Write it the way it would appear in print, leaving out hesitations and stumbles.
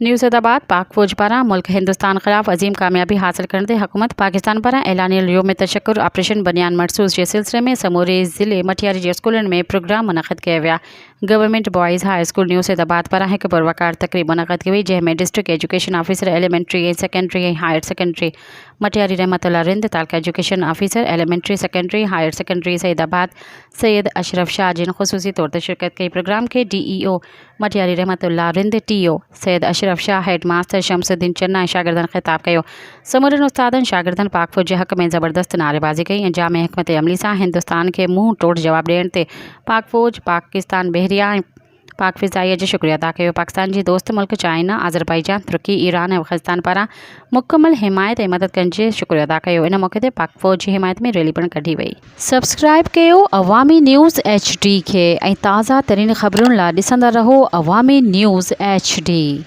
न्यूज़ैदाबाद पाक फौज पारा मुल्क हिंदुस्तान खिलाफ अजीम कामयाबी हासिल करने हुकूमत पाकिस्तान पारा ऐलानिया योम तशक्कुर ऑपरेशन बनियान मरसूस के सिलसिले में समूरे ज़िले मटियारी जे स्कूलन में प्रोग्राम मुनक़द किया गया। गवर्नमेंट बॉयज़ हाई स्कूल न्यूज़ैदाबाद पारा एक पुरवकार तकरीब मुनक़द की हुई, जैमें district education officer elementary secondary higher secondary Matiari रहमतुल्लाह Rind, तालका education officer elementary secondary higher secondary Saidabad Syed Ashraf Shah जिन खुसूसी तौर पर शिरकत की। प्रोग्राम के DEO मटियारी रहमतुल्लाह Rind, TO Syed Ashraf Shah, head master Shamsuddin चन्ना शागिर्दन खिताब कयो। समूरन उस्तादन शागिर्दन पाक फौज हक़ में ज़बरदस्त नारेबाजी कई। जाम हिकमत अमली से हिंदुस्तान के मुंह तोड़ जवाब ॾियण ते पाक फौज, पाकिस्तान बहरिया ऐं पाक फ़िज़ाइया जो शुक्रिया अदा कयो। पाकिस्तान जी दोस्त मुल्क चाइना, अज़रबैजान, तुर्की, ईरान ऐं अफ़ग़ानिस्तान पारां मुकम्मल हिमायत ऐं मदद करण जो शुक्रिया अदा कयो। इन मौक़े ते पाक फौज जी हिमायत में रैली पिणु कढी वई। सब्सक्राइब कयो अवामी न्यूज़ HD खे ऐं ताज़ा तरीन ख़बरुनि लाइ ॾिसंदा रहो अवामी न्यूज़ HD।